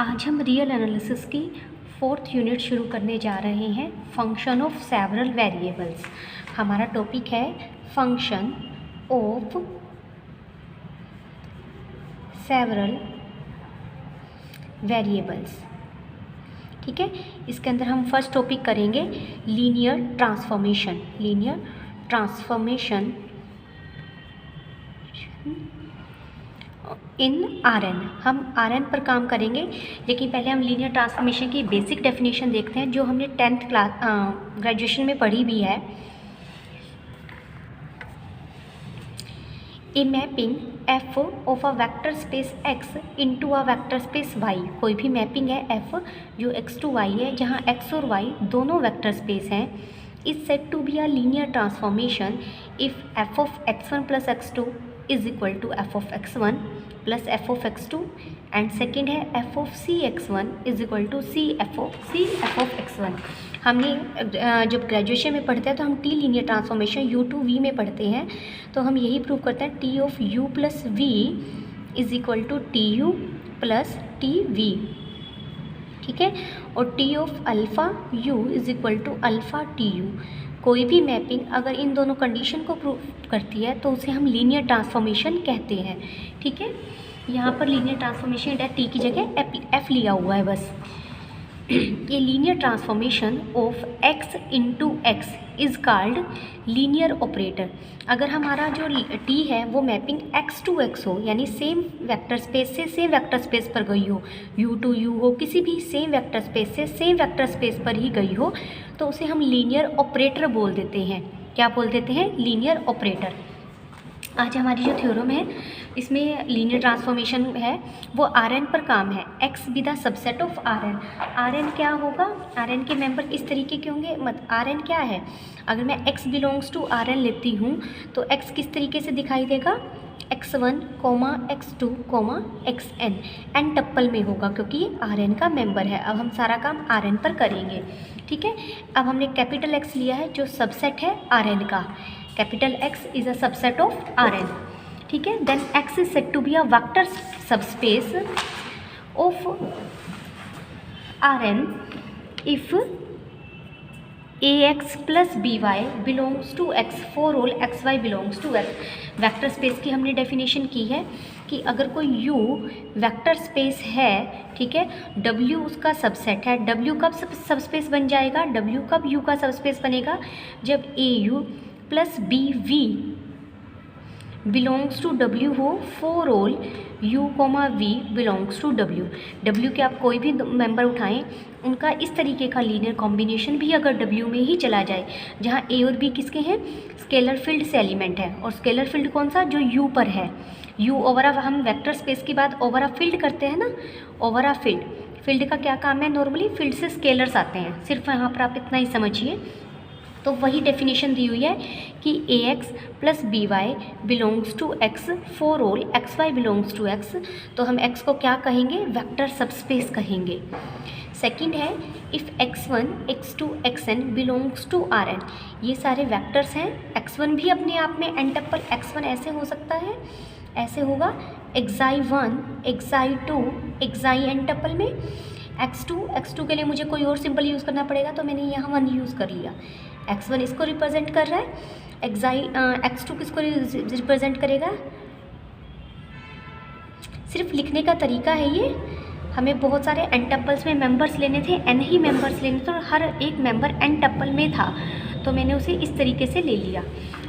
आज हम real analysis की 4th यूनिट शुरू करने जा रहे हैं, फंक्शन ऑफ सेवरल वेरिएबल्स। हमारा टॉपिक है फंक्शन ऑफ सेवरल वेरिएबल्स। ठीक है, इसके अंदर हम फर्स्ट टॉपिक करेंगे linear transformation. Linear transformation in Rn। हम Rn पर काम करेंगे, लेकिन पहले हम लीनियर ट्रांसफॉर्मेशन की बेसिक डेफिनेशन देखते हैं जो हमने 10th क्लास ग्रेजुएशन में पढ़ी भी है। A mapping F of a vector space x into a vector space y। कोई भी मैपिंग है f जो x टू y है, जहाँ x और y दोनों वेक्टर स्पेस हैं, is said to be a linear transformation if f of x1 plus x2 is equal to f of x1 plus f of x2, and second है f of cx1 is equal to c f of x1। हमने जब graduation में पढ़ते हैं तो हम T linear transformation u to v में पढ़ते हैं, तो हम यही प्रूव करते हैं t of u plus v is equal to T U plus T V. ठीक है, और t of alpha u is equal to alpha T U. कोई भी मैपिंग अगर इन दोनों कंडीशन को प्रूव करती है तो उसे हम लीनियर ट्रांसफॉर्मेशन कहते हैं। ठीक है, यहाँ पर लीनियर ट्रांसफॉर्मेशन टी की जगह एफ लिया हुआ है बस। ये linear transformation of x into x is called linear operator. अगर हमारा जो t है वो मैपिंग x टू x हो, यानी सेम वेक्टर स्पेस से सेम वेक्टर स्पेस पर गई हो, u टू u हो, किसी भी सेम वेक्टर स्पेस से सेम वेक्टर स्पेस पर ही गई हो, तो उसे हम लीनियर ऑपरेटर बोल देते हैं। क्या बोल देते हैं? Linear operator. आज हमारी जो थ्योरम है इसमें लीनियर ट्रांसफॉर्मेशन है वो Rn पर काम है। x be the subset of Rn। Rn क्या होगा? Rn के मेंबर इस तरीके के होंगे। Rn क्या है? अगर मैं x बिलोंग्स टू Rn लेती हूँ तो x किस तरीके से दिखाई देगा? x1, x2, xn एन टप्पल में होगा, क्योंकि ये Rn का मेंबर है। अब हम सारा काम Rn पर करेंगे। ठीक है, अब हमने कैपिटल X लिया है जो सबसेट है Rn का। Capital X is a subset of Rn। ठीक है, then X is said to be a vector subspace of Rn if ax plus B Y belongs to x for all x Y belongs to x। Vector space की हमने definition की है कि अगर कोई u vector space है, ठीक है, w उसका सबसेट है। w कब सबस्पेस बन जाएगा? w कब u का सबस्पेस बनेगा? जब au plus B V belongs to w हो for all u v belongs to w। w के आप कोई भी मेंबर उठाएं, उनका इस तरीके का लीनियर कॉम्बिनेशन भी अगर w में ही चला जाए, जहां a और b किसके हैं? स्केलर फील्ड से एलिमेंट है। और स्केलर फील्ड कौन सा? जो u पर है। u ओवर अ, हम वेक्टर स्पेस की बात ओवर अ फील्ड करते हैं ना, ओवर अ फील्ड। फील्ड का क्या काम है? नॉर्मली फील्ड से स्केलर्स आते हैं। सिर्फ यहाँ पर आप इतना ही समझिए। तो वही डेफिनेशन दी हुई है कि ax plus B Y belongs to x for all x Y belongs to x। तो हम x को क्या कहेंगे? वेक्टर सबस्पेस कहेंगे। सेकंड है if x1, x2, xn belongs to Rn। ये सारे वेक्टर्स हैं। x1 भी अपने आप में एन टप्पल x1 ऐसे हो सकता है, ऐसे होगा xi1, xi2, xi एन टप्पल में। x2 के लिए मुझे कोई और सिंबल यूज़ करना पड़ेगा, तो मैंने यहाँ 1 यूज़ कर लिया। x1 इसको रिप्रेजेंट कर रहा है, x2 किसको रिप्रेजेंट करेगा? सिर्फ लिखने का तरीका है ये। हमें बहुत सारे एन टप्पल्स में मेंबर्स लेने थे, n ही मेंबर्स लेने थे, और हर एक मेंबर एन टप्पल में था, तो मैंने उसे इस तरीके से ले लिया।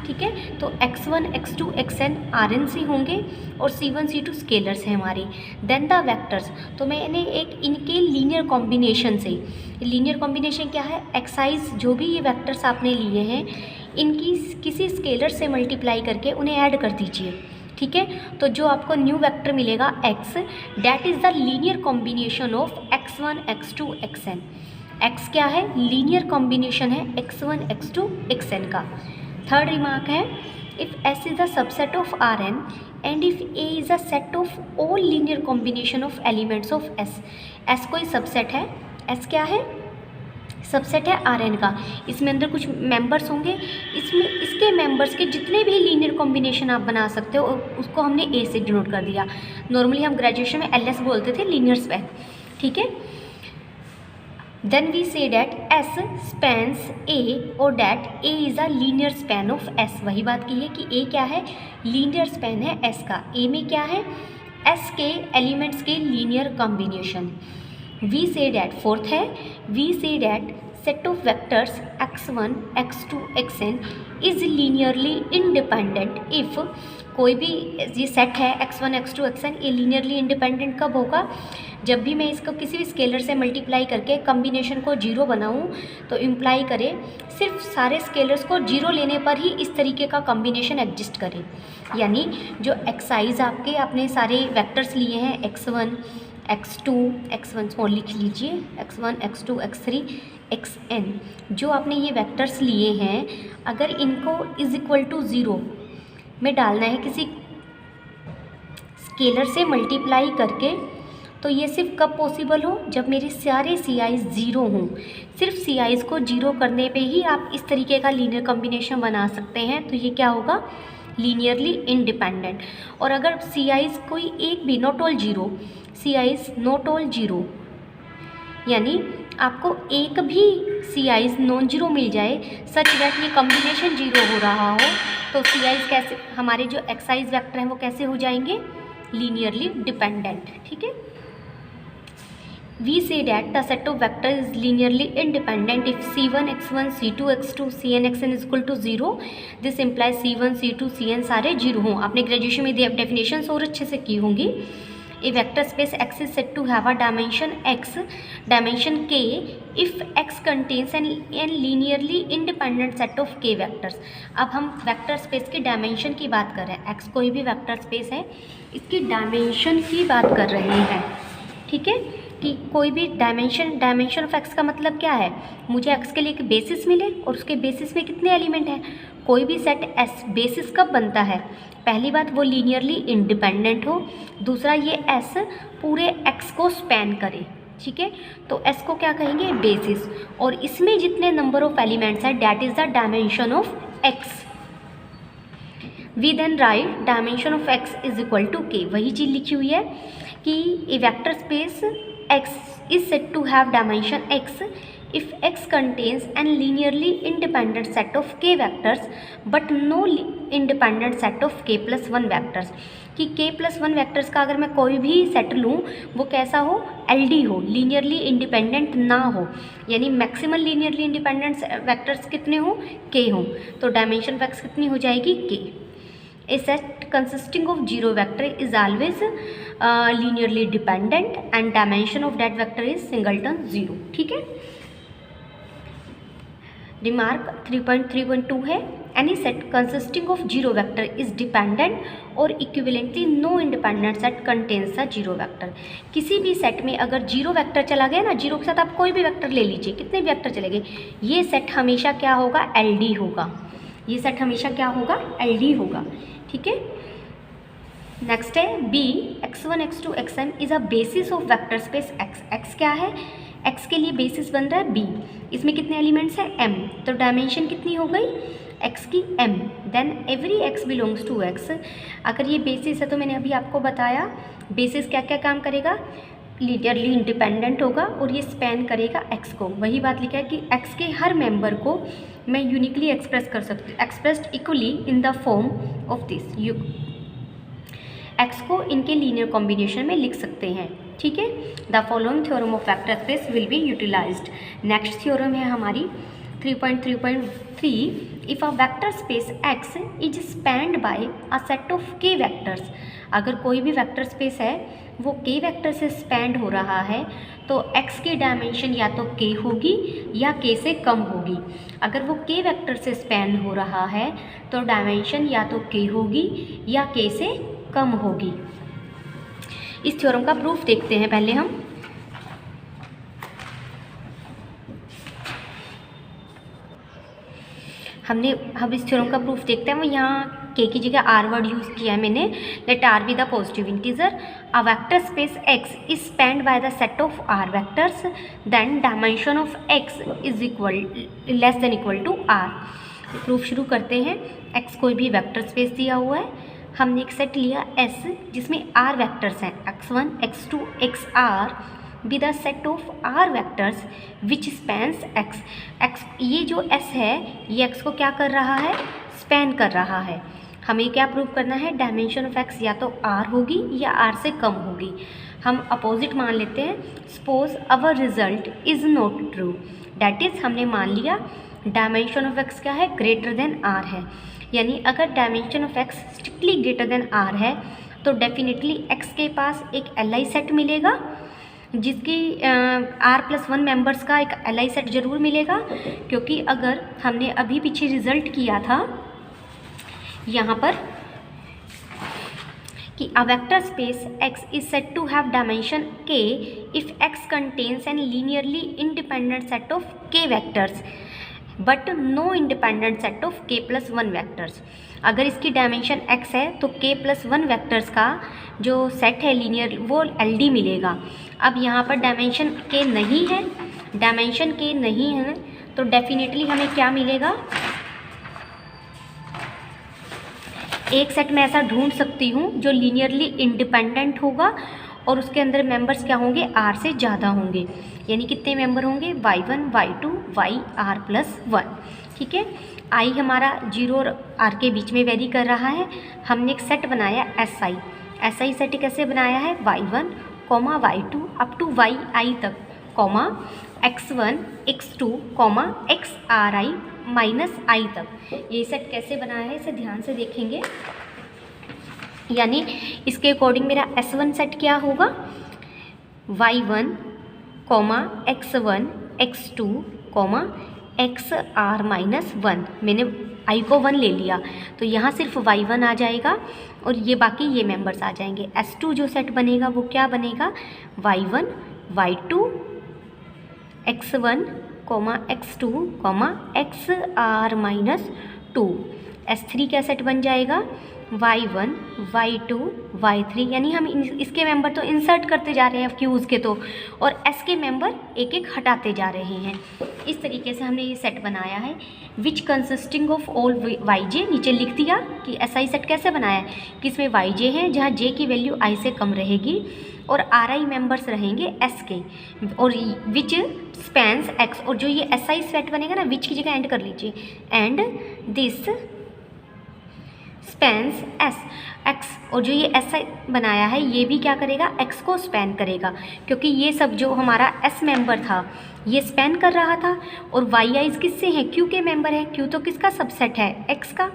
ठीक है, तो x1, x2, xn Rn से होंगे और c1, c2 स्केलर्स हैं हमारी। देन द वेक्टर्स, तो मैंने एक इनके लीनियर कॉम्बिनेशन से, लीनियर कॉम्बिनेशन क्या है? एक्साइज जो भी ये वेक्टर्स आपने लिए हैं इनकी किसी स्केलर से मल्टीप्लाई करके उन्हें ऐड कर दीजिए। ठीक है, तो जो आपको न्यू वेक्टर मिलेगा x, that is the linear combination of x1, x2, xn। x क्या है? लीनियर कॉम्बिनेशन है x1, x2, xn का। थर्ड रिमार्क है if s is a subset of Rn and if a is a set of all linear combination of elements of s। s कोई subset है। s क्या है? Subset है Rn का। इसमें अंदर कुछ मेंबर्स होंगे, इसमें इसके मेंबर्स के जितने भी लीनियर कॉम्बिनेशन आप बना सकते हो उसको हमने A से डिनोट कर दिया। नॉर्मली हम ग्रेजुएशन में LS बोलते थे, लीनियर स्पेक। ठीक है। Then we say that S spans A और that A is a linear span of S। वही बात की है कि A क्या है, लीनियर स्पैन है S का। A में क्या है, S के एलिमेंट्स के linear combination. We say that fourth है, we say that set of vectors x1 x2 xn is linearly independent if कोई भी ये सेट है x1 x2 xn, ये लीनियरली इंडिपेंडेंट कब होगा, जब भी मैं इसको किसी भी स्केलर से मल्टीप्लाई करके कॉम्बिनेशन को जीरो बनाऊं तो इम्प्लाई करे सिर्फ सारे स्केलर्स को जीरो लेने पर ही इस तरीके का कॉम्बिनेशन एग्जिस्ट करे। यानी जो एक्साइज आपने सारे वेक्टर्स लिए हैं x1 x2 x1 और लिख लीजिए x1 x2 x3 xn, जो आपने ये वेक्टर्स लिए हैं अगर इनको इज इक्वल टू ज़ीरो में डालना है किसी स्केलर से मल्टीप्लाई करके, तो ये सिर्फ कब पॉसिबल हो, जब मेरे सारे सी आईज ज़ीरो हों। सिर्फ सी आईज को जीरो करने पे ही आप इस तरीके का लीनियर कॉम्बिनेशन बना सकते हैं। तो ये क्या होगा, लीनियरली इंडिपेंडेंट। और अगर सी आईज कोई एक भी not all zero, c i's not all zero यानी आपको एक भी सी आईज नॉन जीरो मिल जाए सच दैट ये कॉम्बिनेशन जीरो हो रहा हो, तो सी आईज कैसे, हमारे जो एक्साइज वेक्टर हैं वो कैसे हो जाएंगे, लीनियरली डिपेंडेंट। ठीक है। We say that the set of vector is linearly independent if c1 x1 c2 x2 cn xn is equal to 0। This implies c1 c2 cn सारे जीरो हों। आपने ग्रेजुएशन में डेफिनेशंस और अच्छे से की होंगी। A vector space X is said to have a dimension X, dimension K if X contains an linearly independent set of K vectors। अब हम वेक्टर स्पेस की डायमेंशन की बात कर रहे हैं। X कोई भी वेक्टर स्पेस है, इसकी डायमेंशन की बात कर रहे हैं। ठीक है, कि कोई भी डायमेंशन ऑफ एक्स का मतलब क्या है, मुझे एक्स के लिए एक बेसिस मिले और उसके बेसिस में कितने एलिमेंट हैं। कोई भी सेट एस बेसिस कब बनता है, पहली बात वो लीनियरली इंडिपेंडेंट हो, दूसरा ये एस पूरे एक्स को स्पैन करे। ठीक है, तो एस को क्या कहेंगे, बेसिस, और इसमें जितने नंबर ऑफ एलिमेंट्स हैं that is the dimension of X. We then write dimension of X is equal to K. वही चीज़ लिखी हुई है कि a vector space X is said to have dimension X if X contains an linearly independent set of K vectors but no independent set of K plus 1 vectors। कि K plus 1 vectors का अगर मैं कोई भी set लूँ वो कैसा हो, LD हो, लीनियरली इंडिपेंडेंट ना हो, यानी मैक्सिमल लीनियरली इंडिपेंडेंट वेक्टर्स कितने हो, K हो, तो डायमेंशन ऑफ X कितनी हो जाएगी, K। A set consisting of zero vector is always linearly dependent and dimension of that vector is singleton 0। ठीक है। रिमार्क 3.3.2 है, any set consisting of zero vector is dependent और equivalently no independent set contains a zero vector। किसी भी set में अगर zero vector चला गया ना, जीरो के साथ आप कोई भी वेक्टर ले लीजिए, कितने भी वेक्टर चले गए, ये सेट हमेशा क्या होगा, LD होगा। ये सेट हमेशा क्या होगा, LD होगा। ठीक है। नेक्स्ट है b, x1 x2 xn is a basis of vector space x। x क्या है, x के लिए बेसिस बन रहा है b, इसमें कितने एलिमेंट्स हैं, m, तो डायमेंशन कितनी हो गई x की, m। Then every x belongs to x। अगर ये बेसिस है तो मैंने अभी आपको बताया बेसिस क्या क्या काम करेगा, लीनियरली इंडिपेंडेंट होगा और ये स्पैन करेगा x को। वही बात लिखा है कि x के हर मेंबर को मैं यूनिकली एक्सप्रेस कर सकती हूँ, expressed equally in the form of this. You x को इनके लीनियर कॉम्बिनेशन में लिख सकते हैं। ठीक है। The following theorem of vector space will be utilized. Next theorem है हमारी 3.3.3, if a vector space x is spanned by a set of k vectors. अगर कोई भी वेक्टर स्पेस है वो k वेक्टर से स्पैन्ड हो रहा है तो x की डायमेंशन या तो k होगी या k से कम होगी। अगर वो k वेक्टर से स्पैन हो रहा है तो डायमेंशन या तो k होगी या k से कम होगी। इस थ्योरम का प्रूफ देखते हैं पहले हम इस थ्योरम का प्रूफ देखते हैं। वो यहाँ k की जगह r वर्ड यूज़ किया है मैंने। Let r be the positive integer, a vector space x is spanned by the set of r vectors, then dimension of x is equal less than equal to r। Proof शुरू करते हैं। x कोई भी vector space दिया हुआ है, हमने एक सेट लिया S जिसमें r वेक्टर्स हैं x1 x2 xr with a set of r vectors which spans x. X ये जो एस है ये एक्स को क्या कर रहा है, स्पैन कर रहा है। हमें क्या प्रूव करना है, डायमेंशन ऑफ एक्स या तो आर होगी या आर से कम होगी। हम अपोजिट मान लेते हैं, suppose our result is not true, that is हमने मान लिया डायमेंशन ऑफ एक्स क्या है, ग्रेटर देन आर है। यानी अगर dimension of x strictly greater than r है तो डेफिनेटली एक्स के पास एक एल सेट मिलेगा, जिसकी R+1 मेंबर्स का एक एल सेट जरूर मिलेगा, क्योंकि अगर हमने अभी पीछे रिजल्ट किया था यहाँ पर कि a vector space X is said to have dimension k if X contains an linearly independent set of k vectors but no independent set of k+1 vectors। अगर इसकी डायमेंशन x है तो k+1 वेक्टर्स का जो set है linear वो LD मिलेगा। अब यहाँ पर डायमेंशन k नहीं है, डायमेंशन k नहीं है तो डेफिनेटली हमें क्या मिलेगा, एक सेट मैं ऐसा ढूंढ सकती हूँ जो लीनियरली इंडिपेंडेंट होगा और उसके अंदर मेंबर्स क्या होंगे, आर से ज़्यादा होंगे। यानी कितने मेंबर होंगे, y1 y2 yr+1। ठीक है, आई हमारा 0 और आर के बीच में वेरी कर रहा है। हमने एक सेट बनाया SI सेट कैसे बनाया है, y1 y2 up to yi तक comma x1 x2 xri -i तक। ये सेट कैसे बनाया है इसे ध्यान से देखेंगे। यानी इसके अकॉर्डिंग मेरा S1 सेट क्या होगा, y1 x1 x2 xr-1। मैंने i को 1 ले लिया तो यहाँ सिर्फ y1 आ जाएगा और ये बाकी ये मेंबर्स आ जाएंगे। S2 जो सेट बनेगा वो क्या बनेगा, y1 y2 x1 x2 xr-2। S3 क्या सेट बन जाएगा, y1 y2 y3। यानी हम इसके मेंबर तो इंसर्ट करते जा रहे हैं क्यूज़ के तो, और S के मेंबर एक एक हटाते जा रहे हैं। इस तरीके से हमने ये सेट बनाया है विच कंसिस्टिंग ऑफ ऑल yj। नीचे लिख दिया कि SI सेट कैसे बनाया है कि इसमें yj है जहाँ j की वैल्यू i से कम रहेगी और ri मेंबर्स रहेंगे s के, और विच स्पैन्स x। और जो ये SI सेट बनेगा ना, विच की जगह एंड कर लीजिए, एंड दिस स्पैन्स x। और जो ये SI बनाया है ये भी क्या करेगा, x को स्पैन करेगा, क्योंकि ये सब जो हमारा S मेंबर था ये स्पैन कर रहा था और yi किससे हैं, q के मेंबर हैं। q तो किसका सबसेट है, x का,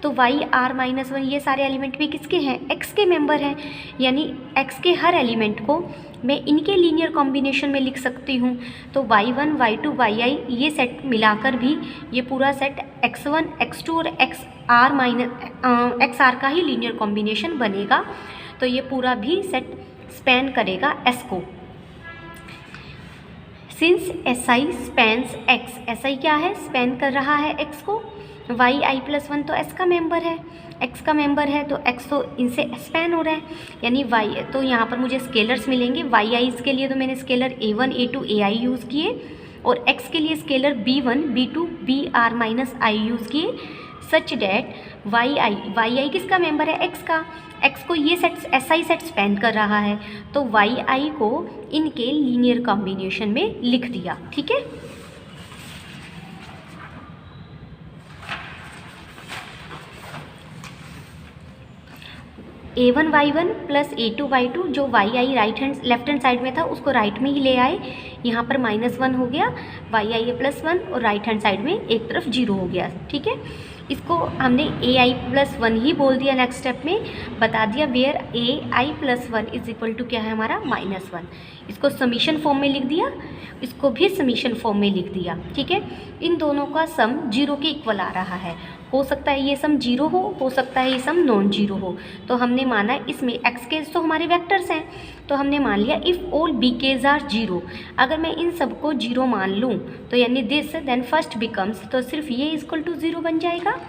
तो yr-1 ये सारे एलिमेंट भी किसके हैं, x के मेंबर हैं। यानी x के हर एलिमेंट को मैं इनके लीनियर कॉम्बिनेशन में लिख सकती हूँ। तो y1 y2 yi ये सेट मिलाकर भी ये पूरा सेट x1 x2 और xr का ही लीनियर कॉम्बिनेशन बनेगा। तो ये पूरा भी सेट स्पैन करेगा S को। Since SI spans x, SI क्या है, स्पैन कर रहा है x को। yi+1 तो S का मेंबर है, x का मेंबर है तो x तो इनसे स्पैन हो रहा है। यानी y, तो यहाँ पर मुझे स्केलर्स मिलेंगे। yi के लिए तो मैंने scalar a1 a2 ai use किए और x के लिए scalar b1 b2 br-i use किए, सच डैट yi किसका मेंबर है, x का। x को ये सेट SI सेट स्पैन कर रहा है तो yi को इनके लीनियर कॉम्बिनेशन में लिख दिया। ठीक है, a1 y1 plus a2 y2, जो yi लेफ्ट हैंड साइड में था उसको राइट में ही ले आए, यहाँ पर -1 हो गया, yi+1 और राइट हैंड साइड में एक तरफ 0 हो गया। ठीक है, इसको हमने ai+1 ही बोल दिया। नेक्स्ट स्टेप में बता दिया where ai+1 is equal to क्या है हमारा, -1। इसको समीशन फॉर्म में लिख दिया, इसको भी समीशन फॉर्म में लिख दिया। ठीक है, इन दोनों का सम 0 के इक्वल आ रहा है। हो सकता है ये सम 0 हो सकता है ये सम नॉन 0 हो। तो हमने माना इसमें x के तो हमारे वेक्टर्स हैं, तो हमने मान लिया इफ़ ऑल bk's आर 0। अगर मैं इन सब को 0 मान लूँ तो यानी दिस देन फर्स्ट बिकम्स, तो सिर्फ ये इक्वल टू 0 बन जाएगा।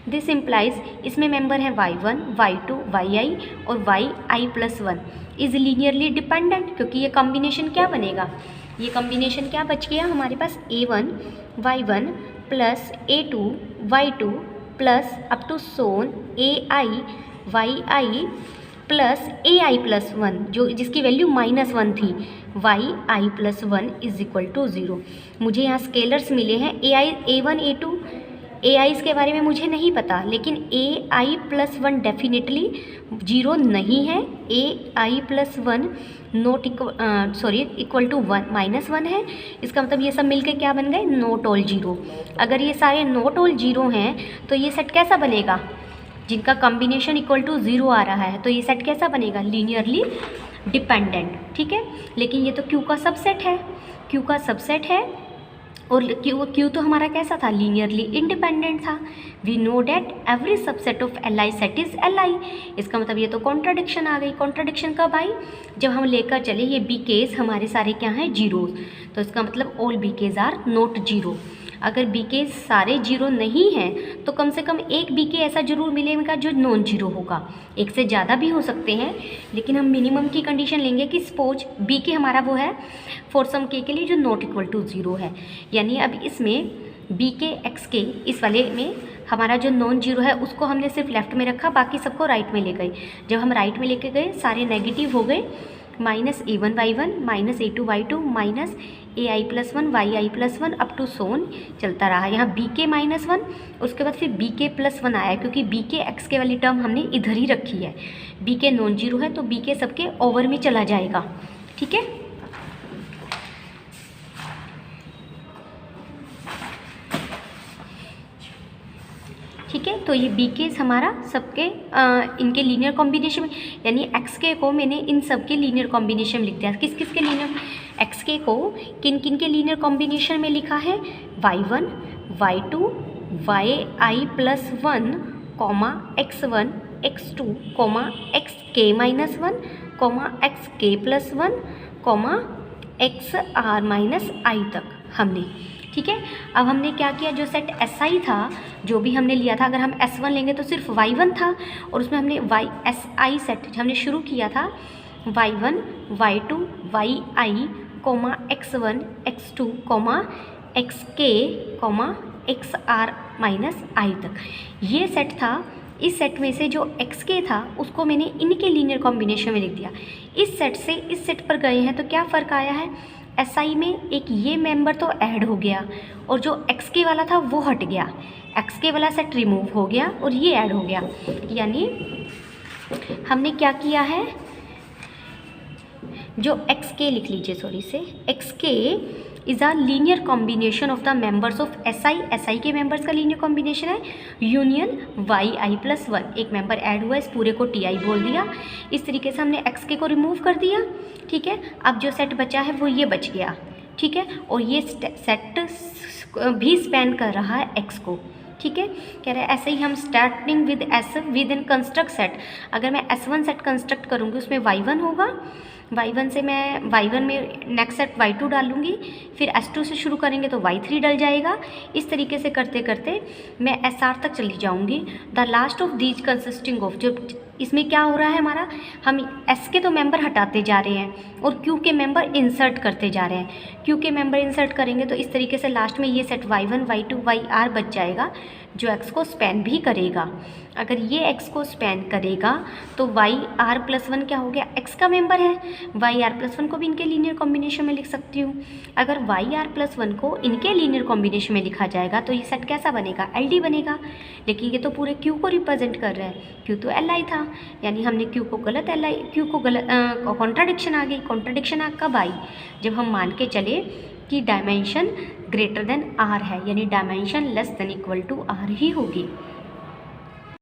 दिस इम्प्लाइज इसमें मेंबर हैं y1 y2 yi और yi+1 इज़ लीनियरली डिपेंडेंट, क्योंकि ये कॉम्बिनेशन क्या बनेगा, ये कॉम्बिनेशन क्या बच गया हमारे पास, a1 y1 plus a2 y2 plus up to सोन ai yi plus a I plus one जो जिसकी वैल्यू -1 थी, y I plus 1 is equal to 0। मुझे यहाँ स्केलर्स मिले हैं ए आई A1 A2, ए आईज़ के बारे में मुझे नहीं पता, लेकिन ए आई प्लस 1 डेफिनेटली 0 नहीं है। ए आई प्लस 1 नॉट इक्वल टू -1 है। इसका मतलब ये सब मिलके क्या बन गए, नॉट ऑल 0। अगर ये सारे नॉट ऑल 0 हैं तो ये सेट कैसा बनेगा, जिनका कॉम्बिनेशन इक्वल टू 0 आ रहा है, तो ये सेट कैसा बनेगा, लीनियरली डिपेंडेंट। ठीक है, लेकिन ये तो क्यू का सबसेट है, क्यू का सबसेट है, और क्यू तो हमारा कैसा था, लीनियरली इंडिपेंडेंट था। We know that every subset of L I set is L I. इसका मतलब ये तो कॉन्ट्राडिक्शन आ गई। कॉन्ट्राडिक्शन कब आई, जब हम लेकर चले ये बी केज हमारे सारे क्या हैं, जीरोज, तो इसका मतलब all b k's are not zero. अगर बी के सारे जीरो नहीं हैं तो कम से कम एक बी के ऐसा जरूर मिलेगा जो नॉन जीरो होगा। एक से ज़्यादा भी हो सकते हैं, लेकिन हम मिनिमम की कंडीशन लेंगे कि सपोज बी के हमारा वो है फॉर सम के लिए जो नॉट इक्वल टू 0 है। यानी अब इसमें बी के एक्स के इस वाले में हमारा जो नॉन जीरो है उसको हमने सिर्फ लेफ्ट में रखा, बाकी सबको राइट में ले गए। जब हम राइट में लेके गए सारे नेगेटिव हो गए, -a1y1 -a2y2 minus A I plus 1 Y I plus 1 up to सोन चलता रहा। यहाँ बी के -1, उसके बाद फिर बी के प्लस 1 आया, क्योंकि बी के एक्स के वाली टर्म हमने इधर ही रखी है। बी के नॉन जीरो है तो बी के सबके ओवर में चला जाएगा। ठीक है, ठीक है, तो ये बी केस हमारा सबके इनके लीनियर कॉम्बिनेशन में, यानी एक्स के को मैंने इन सब के लीनियर कॉम्बिनेशन में लिख दिया। किस किस के लीनियर, एक्स के को किन किन के लीनियर कॉम्बिनेशन में लिखा है, y1 y2 वाई आई प्लस 1 x1 x2 एक्स के माइनस 1 एक्स के plus 1 x are minus I तक हमने। ठीक है, अब हमने क्या किया, जो सेट एस आई था जो भी हमने लिया था, अगर हम S1 लेंगे तो सिर्फ Y1 था, और उसमें हमने YSI सेट हमने शुरू किया था Y1 Y2 YI x1 x2 xk xr minus I तक ये सेट था। इस सेट में से जो xk था उसको मैंने इनके लीनियर कॉम्बिनेशन में लिख दिया। इस सेट से इस सेट पर गए हैं तो क्या फ़र्क आया है, SI में एक ये मेंबर तो ऐड हो गया और जो xk वाला था वो हट गया, xk वाला सेट रिमूव हो गया और ये ऐड हो गया। यानी हमने क्या किया है, जो xk लिख लीजिए, सॉरी से xk is a linear combination of the members of SI के मेंबर्स का लीनियर कॉम्बिनेशन है यूनियन YI प्लस 1। एक मेंबर ऐड हुआ, इस पूरे को TI बोल दिया। इस तरीके से हमने xk को रिमूव कर दिया। ठीक है, अब जो सेट बचा है वो ये बच गया। ठीक है, और ये सेट भी स्पैन कर रहा है x को। ठीक है, कह रहे हैं ऐसे ही हम starting with S with in construct set, अगर मैं S1 सेट कंस्ट्रक्ट करूँगी उसमें Y1 होगा, Y1 से मैं Y1 में नेक्स्ट सेट Y2 डालूंगी, फिर S2 से शुरू करेंगे तो Y3 डल जाएगा। इस तरीके से करते करते मैं SR तक चली जाऊंगी। The last of these consisting of, जो इसमें क्या हो रहा है हमारा, हम S के तो मेंबर हटाते जा रहे हैं और Q के मेंबर इंसर्ट करते जा रहे हैं। Q के मेंबर इंसर्ट करेंगे तो इस तरीके से लास्ट में ये सेट Y1 Y2 YR बच जाएगा जो X को स्पैन भी करेगा। अगर ये X को स्पैन करेगा तो YR प्लस 1 क्या हो गया, X का मेंबर है। YR प्लस 1 को भी इनके लीनियर कॉम्बिनेशन में लिख सकती हूँ। अगर YR प्लस 1 को इनके लीनियर कॉम्बिनेशन में लिखा जाएगा तो ये सेट कैसा बनेगा, LD बनेगा। लेकिन ये तो पूरे Q को रिप्रेजेंट कर रहा है, Q तो LI था, यानी हमने Q को गलत कॉन्ट्राडिक्शन आ गई। कॉन्ट्राडिक्शन कब आई, जब हम मान के चले कि डायमेंशन ग्रेटर देन R है, यानी dimension less than equal to R ही होगी।